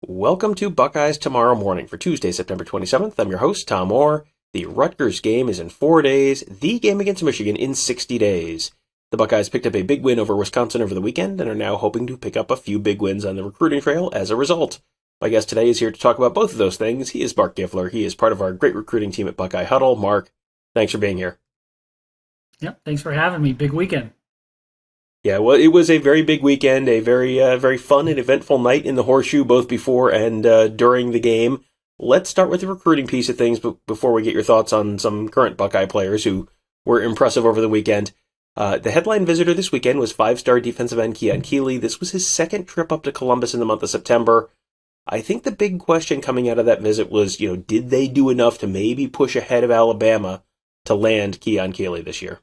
Welcome to Buckeyes Tomorrow Morning for Tuesday, September 27th. I'm your host, Tom Orr. The Rutgers game is in 4 days, the game against Michigan in 60 days. The Buckeyes picked up a big win over Wisconsin over the weekend and are now hoping to pick up a few big wins on the recruiting trail as a result. My guest today is here to talk about both of those things. He is Marc Givler. He is part of our great recruiting team at Buckeye Huddle. Marc, thanks for being here. Yep, thanks for having me. Big weekend. Yeah, well, it was a very big weekend, a very fun and eventful night in the Horseshoe, both before and during the game. Let's start with the recruiting piece of things before we get your thoughts on some current Buckeye players who were impressive over the weekend. The headline visitor this weekend was five-star defensive end Keon Keeley. This was his second trip up to Columbus in the month of September. I think the big question coming out of that visit was, did they do enough to maybe push ahead of Alabama to land Keon Keeley this year?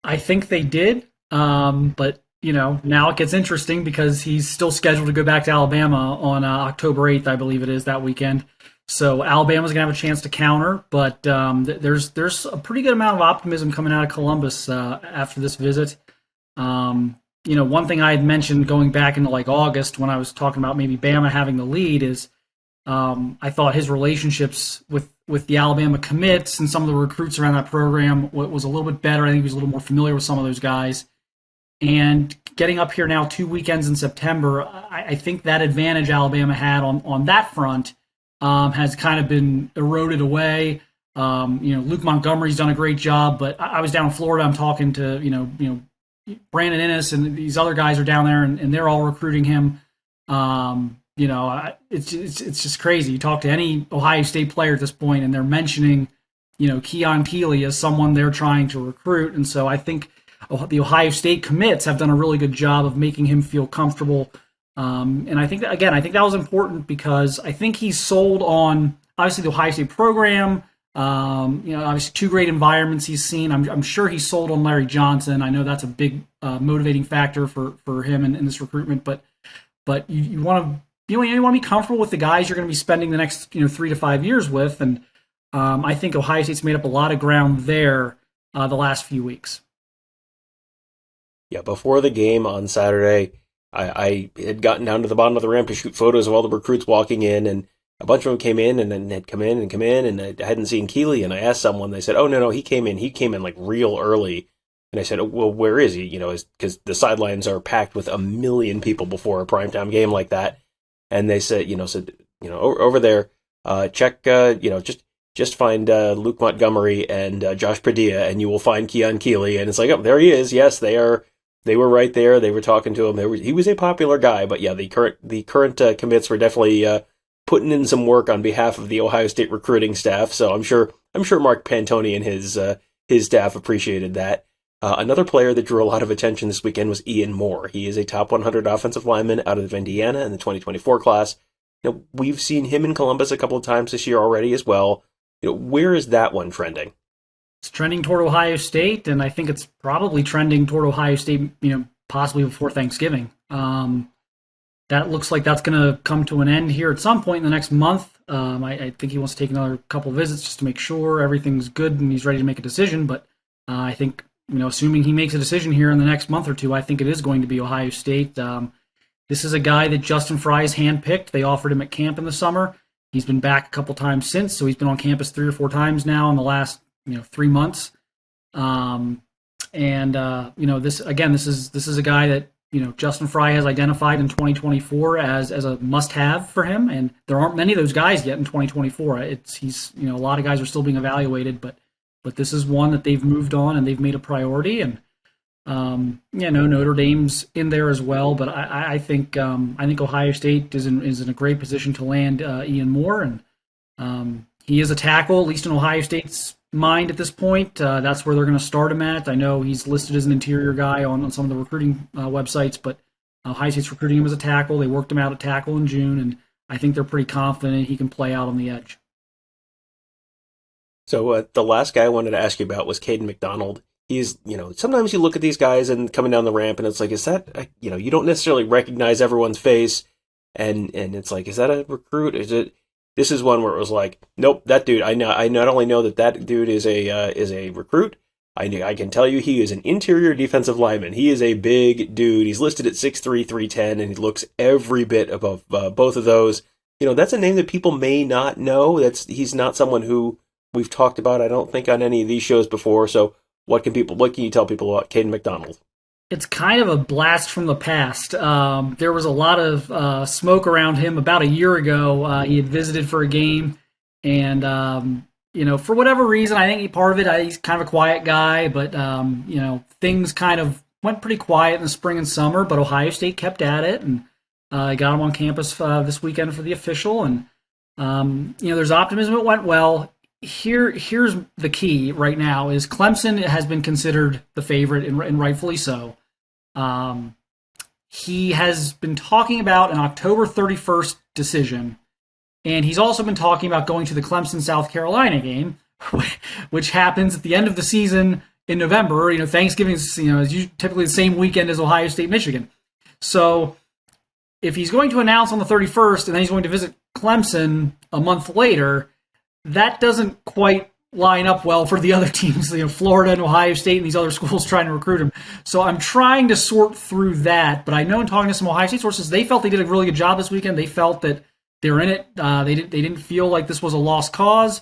I think they did, but now it gets interesting because he's still scheduled to go back to Alabama on October 8th, I believe it is, that weekend. So Alabama's gonna have a chance to counter, but there's a pretty good amount of optimism coming out of Columbus after this visit. One thing I had mentioned going back into like August when I was talking about maybe Bama having the lead is I thought his relationships with the Alabama commits and some of the recruits around that program was a little bit better. I think he was a little more familiar with some of those guys. And getting up here now 2 weekends in September, I think that advantage Alabama had on that front has kind of been eroded away. Luke Montgomery's done a great job, but I was down in Florida. I'm talking to Brandon Innes and these other guys are down there, and they're all recruiting him. It's just crazy. You talk to any Ohio State player at this point, and they're mentioning, Keon Keeley as someone they're trying to recruit. And so I think the Ohio State commits have done a really good job of making him feel comfortable. And I think that was important because I think he's sold on obviously the Ohio State program. Obviously two great environments he's seen. I'm sure he's sold on Larry Johnson. I know that's a big motivating factor for him in this recruitment. But you want to. You want to be comfortable with the guys you're going to be spending the next 3 to 5 years with, and I think Ohio State's made up a lot of ground there the last few weeks. Yeah, before the game on Saturday, I had gotten down to the bottom of the ramp to shoot photos of all the recruits walking in, and a bunch of them came in and then had come in, and I hadn't seen Keeley, and I asked someone, they said, "Oh no, he came in like real early." And I said, "Well, where is he?" Because the sidelines are packed with a million people before a primetime game like that. And they said, over there, check, just find Luke Montgomery and Josh Padilla, and you will find Keon Keeley. And it's like, oh, there he is. Yes, they were right there. They were talking to him. He was a popular guy, but yeah, the current commits were definitely putting in some work on behalf of the Ohio State recruiting staff. So I'm sure Mark Pantoni and his staff appreciated that. Another player that drew a lot of attention this weekend was Ian Moore. He is a top 100 offensive lineman out of Indiana in the 2024 class. We've seen him in Columbus a couple of times this year already as well. Where is that one trending? It's trending toward Ohio State, and I think it's probably trending toward Ohio State, possibly before Thanksgiving. That looks like that's going to come to an end here at some point in the next month. I think he wants to take another couple of visits just to make sure everything's good and he's ready to make a decision, but I think assuming he makes a decision here in the next month or two, I think it is going to be Ohio State. This is a guy that Justin Frye has handpicked. They offered him at camp in the summer. He's been back a couple times since, so he's been on campus 3 or 4 times now in the last 3 months. This is a guy that Justin Frye has identified in 2024 as a must-have for him, and there aren't many of those guys yet in 2024. A lot of guys are still being evaluated, but this is one that they've moved on and they've made a priority. And Notre Dame's in there as well. But I think Ohio State is in a great position to land Ian Moore, and he is a tackle, at least in Ohio State's mind at this point. That's where they're going to start him at. I know he's listed as an interior guy on some of the recruiting websites, but Ohio State's recruiting him as a tackle. They worked him out at tackle in June, and I think they're pretty confident he can play out on the edge. So the last guy I wanted to ask you about was Kaden McDonald. He's, sometimes you look at these guys and coming down the ramp and it's like, is that, you don't necessarily recognize everyone's face. And it's like, is that a recruit? This is one where it was like, nope, that dude, I not only know that dude is a recruit, I can tell you he is an interior defensive lineman. He is a big dude. He's listed at 6'3", 310, and he looks every bit above both of those. That's a name that people may not know. He's not someone who we've talked about, I don't think, on any of these shows before. So what can you tell people about Kaden McDonald? It's kind of a blast from the past. There was a lot of smoke around him about a year ago. He had visited for a game, and for whatever reason, I think part of it, he's kind of a quiet guy, but things kind of went pretty quiet in the spring and summer. But Ohio State kept at it, and got him on campus this weekend for the official. And there's optimism it went well. Here's the key right now: is Clemson has been considered the favorite, and rightfully so. He has been talking about an October 31st decision. And he's also been talking about going to the Clemson-South Carolina game, which happens at the end of the season in November. Thanksgiving is typically the same weekend as Ohio State, Michigan. So if he's going to announce on the 31st and then he's going to visit Clemson a month later, that doesn't quite line up well for the other teams, Florida and Ohio State and these other schools trying to recruit him. So I'm trying to sort through that. But I know in talking to some Ohio State sources, they felt they did a really good job this weekend. They felt that they were in it. They didn't feel like this was a lost cause,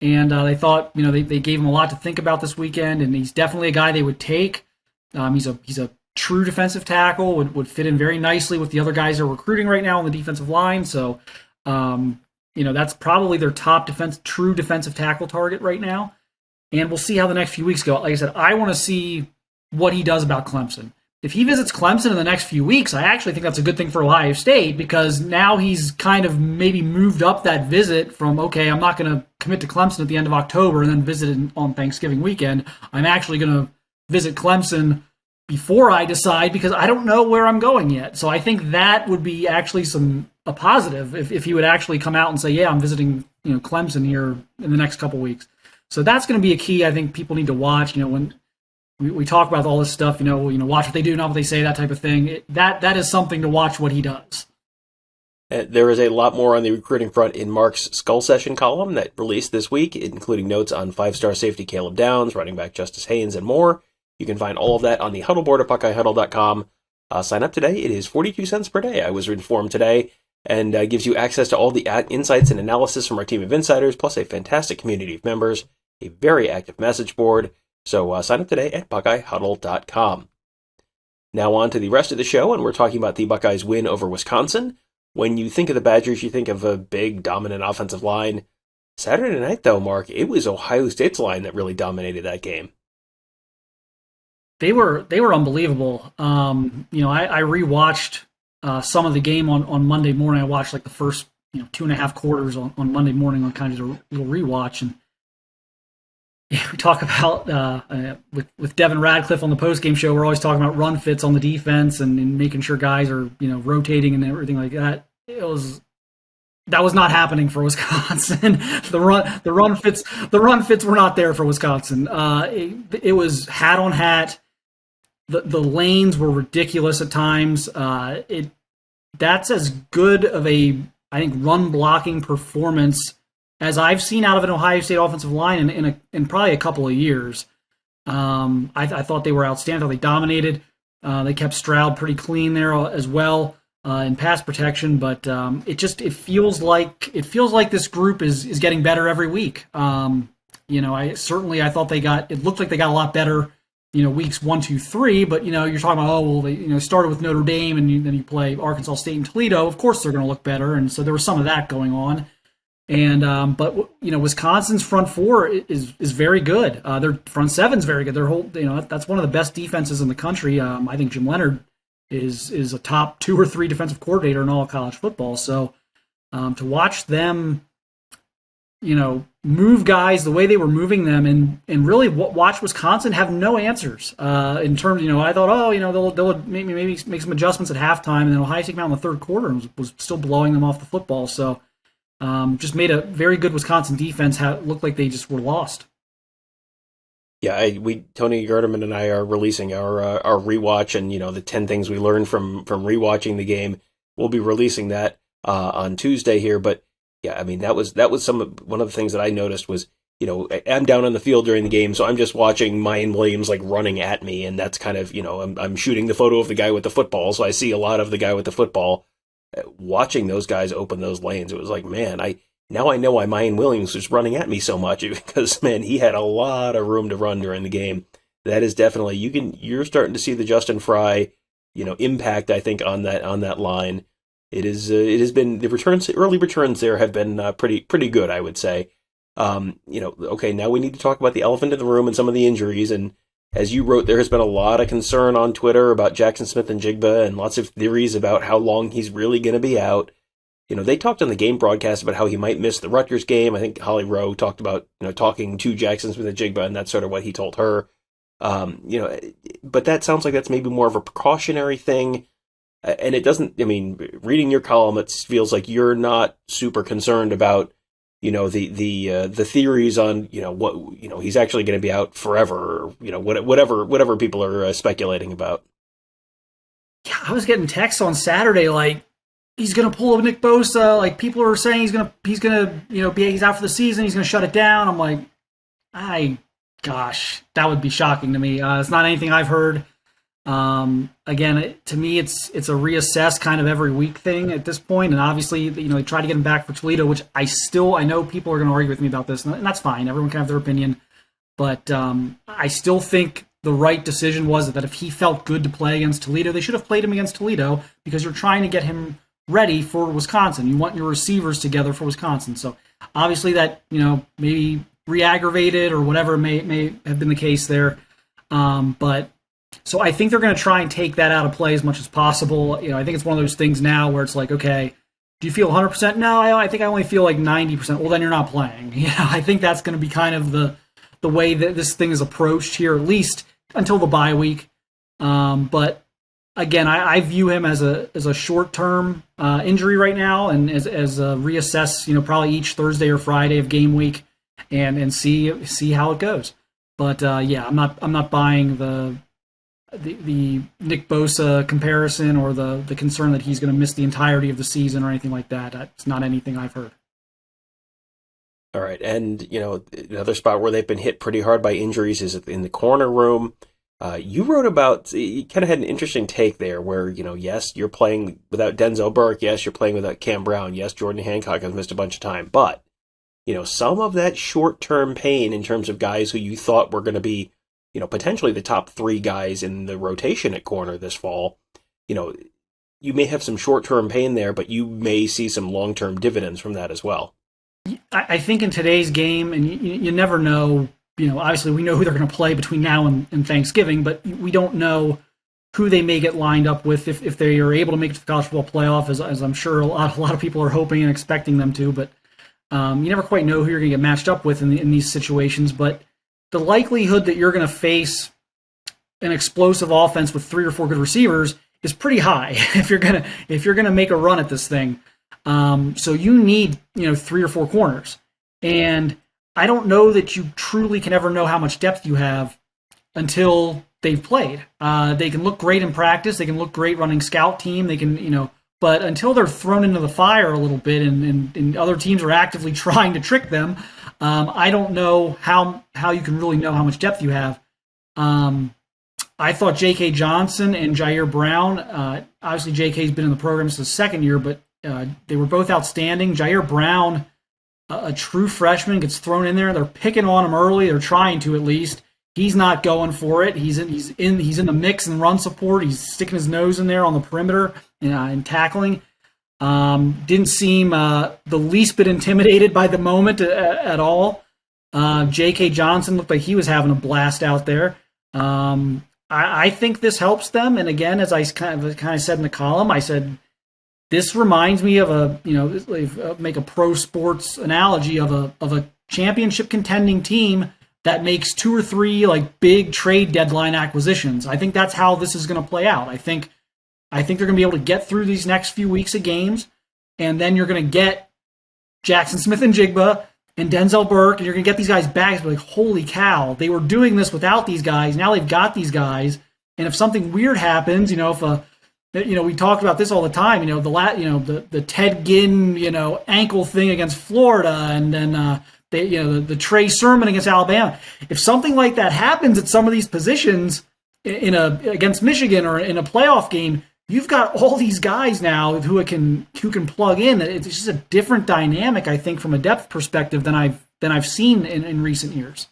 and they thought they gave him a lot to think about this weekend. And he's definitely a guy they would take. He's a true defensive tackle. Would fit in very nicely with the other guys they're recruiting right now on the defensive line. So that's probably their top true defensive tackle target right now. And we'll see how the next few weeks go. Like I said, I want to see what he does about Clemson. If he visits Clemson in the next few weeks, I actually think that's a good thing for Ohio State, because now he's kind of maybe moved up that visit from, okay, I'm not going to commit to Clemson at the end of October and then visit it on Thanksgiving weekend. I'm actually going to visit Clemson before I decide, because I don't know where I'm going yet. So I think that would be actually a positive if he would actually come out and say, yeah, I'm visiting Clemson here in the next couple weeks. So that's going to be a key I think people need to watch. When we talk about all this stuff, watch what they do, not what they say, that type of thing. That is something to watch what he does. There is a lot more on the recruiting front in Marc's Skull Session column that released this week, including notes on 5-star safety Caleb Downs, running back Justice Haynes, and more. You can find all of that on the Huddle board at BuckeyeHuddle.com. Sign up today. It is 42 cents per day, I was informed today, and gives you access to all the insights and analysis from our team of insiders, plus a fantastic community of members, a very active message board. So sign up today at BuckeyeHuddle.com. Now on to the rest of the show, and we're talking about the Buckeyes' win over Wisconsin. When you think of the Badgers, you think of a big, dominant offensive line. Saturday night, though, Marc, it was Ohio State's line that really dominated that game. They were unbelievable. I rewatched some of the game on Monday morning. I watched like the first 2.5 quarters on Monday morning on kind of a little rewatch, and we talk about with Devin Radcliffe on the postgame show. We're always talking about run fits on the defense and making sure guys are rotating and everything like that. That was not happening for Wisconsin. The run fits were not there for Wisconsin. It was hat on hat. The lanes were ridiculous at times. That's as good of a, I think, run blocking performance as I've seen out of an Ohio State offensive line in probably a couple of years. I thought they were outstanding. I thought they dominated. They kept Stroud pretty clean there as well in pass protection. But it feels like this group is getting better every week. I thought it looked like they got a lot better. Weeks 1, 2, 3. But you're talking about they started with Notre Dame and then you play Arkansas State and Toledo. Of course they're going to look better, and so there was some of that going on. And but Wisconsin's front four is very good. Their front seven's very good. Their whole that's one of the best defenses in the country. I think Jim Leonard is a top 2 or 3 defensive coordinator in all of college football. So to watch them, move guys the way they were moving them, and really watch Wisconsin have no answers in terms. I thought they'll maybe make some adjustments at halftime, and then Ohio State came out in the third quarter and was still blowing them off the football. So. Just made a very good Wisconsin defense look like they just were lost. Yeah, Tony Gerdeman and I are releasing our rewatch, and the 10 things we learned from rewatching the game. We'll be releasing that on Tuesday here. But yeah, I mean that was one of the things that I noticed was I'm down on the field during the game, so I'm just watching Mayan Williams like running at me, and that's kind of, I'm shooting the photo of the guy with the football, so I see a lot of the guy with the football. Watching those guys open those lanes, it was like, man, now I know why Mayan Williams was running at me so much, because man, he had a lot of room to run during the game. That is definitely, you're starting to see the Justin Frye, impact, I think, on that line. It has been, the early returns there have been pretty good, I would say. Okay, now we need to talk about the elephant in the room and some of the injuries. And as you wrote, there has been a lot of concern on Twitter about Jaxon Smith-Njigba and lots of theories about how long he's really going to be out. They talked on the game broadcast about how he might miss the Rutgers game. I think Holly Rowe talked about, talking to Jaxon Smith-Njigba, and that's sort of what he told her. But that sounds like that's maybe more of a precautionary thing. And it doesn't, reading your column, it feels like you're not super concerned about, the theories on, what, he's actually going to be out forever, or, whatever people are speculating about. Yeah, I was getting texts on Saturday like he's going to pull up Nick Bosa. Like people are saying he's out for the season. He's going to shut it down. I'm like, gosh, that would be shocking to me. It's not anything I've heard. Again, to me, it's a reassess kind of every week thing at this point. And obviously, they try to get him back for Toledo, which I know people are going to argue with me about this, and that's fine. Everyone can have their opinion. But I still think the right decision was that if he felt good to play against Toledo, they should have played him against Toledo, because you're trying to get him ready for Wisconsin. You want your receivers together for Wisconsin. So obviously that, maybe re-aggravated or whatever may have been the case there. But so I think they're going to try and take that out of play as much as possible. I think it's one of those things now where it's like, okay, do you feel 100%? No, I think I only feel like 90%. Well, then you're not playing. I think that's going to be kind of the way that this thing is approached here, at least until the bye week. But again, I view him as a short-term injury right now, and as a reassess, probably each Thursday or Friday of game week, and see how it goes. But I'm not buying the Nick Bosa comparison or the concern that he's going to miss the entirety of the season or anything like that. That's not anything I've heard. All right, and another spot where they've been hit pretty hard by injuries is in the corner room. You wrote about, you kind of had an interesting take there where, yes, you're playing without Denzel Burke. Yes, you're playing without Cam Brown. Yes, Jordan Hancock has missed a bunch of time. But, some of that short-term pain in terms of guys who you thought were going to be, potentially the top three guys in the rotation at corner this fall, you may have some short-term pain there, but you may see some long-term dividends from that as well. I think in today's game, and you never know, obviously we know who they're going to play between now and Thanksgiving, but we don't know who they may get lined up with if they are able to make it to the college football playoff, as I'm sure a lot of people are hoping and expecting them to. But you never quite know who you're going to get matched up with in these situations. But the likelihood that you're going to face an explosive offense with 3 or 4 good receivers is pretty high if you're gonna make a run at this thing. So you need 3 or 4 corners, and I don't know that you truly can ever know how much depth you have until they've played. They can look great in practice. They can look great running scout team. They can, but until they're thrown into the fire a little bit and other teams are actively trying to trick them, I don't know how you can really know how much depth you have. I thought J.K. Johnson and Jair Brown, obviously J.K.'s been in the program since his second year, but they were both outstanding. Jair Brown, a true freshman, gets thrown in there. They're picking on him early. They're trying to, at least. He's not going for it. He's in the mix and run support. He's sticking his nose in there on the perimeter and tackling. Didn't seem the least bit intimidated by the moment at all. J.K. Johnson looked like he was having a blast out there. I think this helps them. And again, as I kind of said in the column, I said, this reminds me of make a pro sports analogy of a championship contending team that makes 2 or 3 like big trade deadline acquisitions. I think that's how this is going to play out. I think they're going to be able to get through these next few weeks of games, and then you're going to get Jaxon Smith-Njigba and Denzel Burke, and you're going to get these guys back. It's like, holy cow, they were doing this without these guys. Now they've got these guys, and if something weird happens, if we talked about this all the time, the Ted Ginn, ankle thing against Florida, and then the Trey Sermon against Alabama. If something like that happens at some of these positions against Michigan or in a playoff game, you've got all these guys now who can plug in. It's just a different dynamic, I think, from a depth perspective than I've seen in recent years.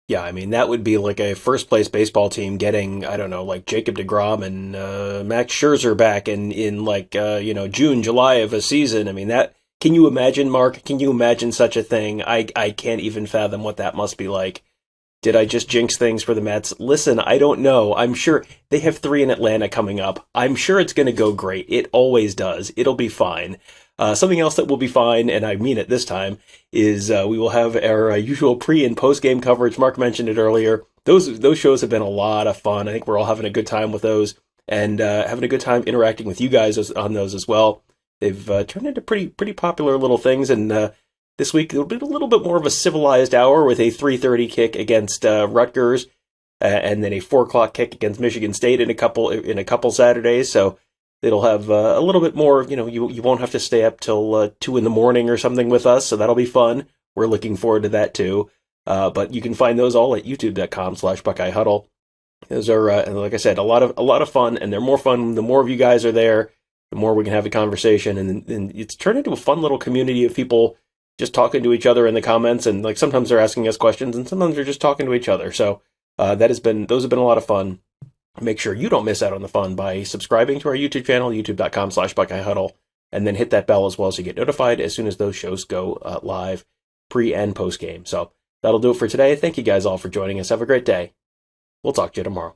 Yeah, I mean, that would be like a first-place baseball team getting, I don't know, like Jacob deGrom and Max Scherzer back in like, June, July of a season. I mean, can you imagine, Mark? Can you imagine such a thing? I can't even fathom what that must be like. Did I just jinx things for the Mets? Listen, I don't know. I'm sure they have 3 in Atlanta coming up. I'm sure it's going to go great. It always does. It'll be fine. Something else that will be fine, and I mean it this time, is we will have our usual pre- and post-game coverage. Mark mentioned it earlier. Those shows have been a lot of fun. I think we're all having a good time with those, and having a good time interacting with you guys on those as well. They've turned into pretty popular little things, and this week it'll be a little bit more of a civilized hour with a 3:30 kick against Rutgers, and then a 4:00 kick against Michigan State in a couple Saturdays. So it'll have a little bit more, you won't have to stay up till 2 in the morning or something with us, so that'll be fun. We're looking forward to that too. But you can find those all at youtube.com/Buckeye Huddle. Those are, like I said, a lot of fun, and they're more fun the more of you guys are there, the more we can have a conversation, and it's turned into a fun little community of people just talking to each other in the comments, and like sometimes they're asking us questions, and sometimes they're just talking to each other. So those have been a lot of fun. Make sure you don't miss out on the fun by subscribing to our YouTube channel, youtube.com/Buckeye Huddle, and then hit that bell as well so you get notified as soon as those shows go live, pre and post game. So that'll do it for today. Thank you guys all for joining us. Have a great day. We'll talk to you tomorrow.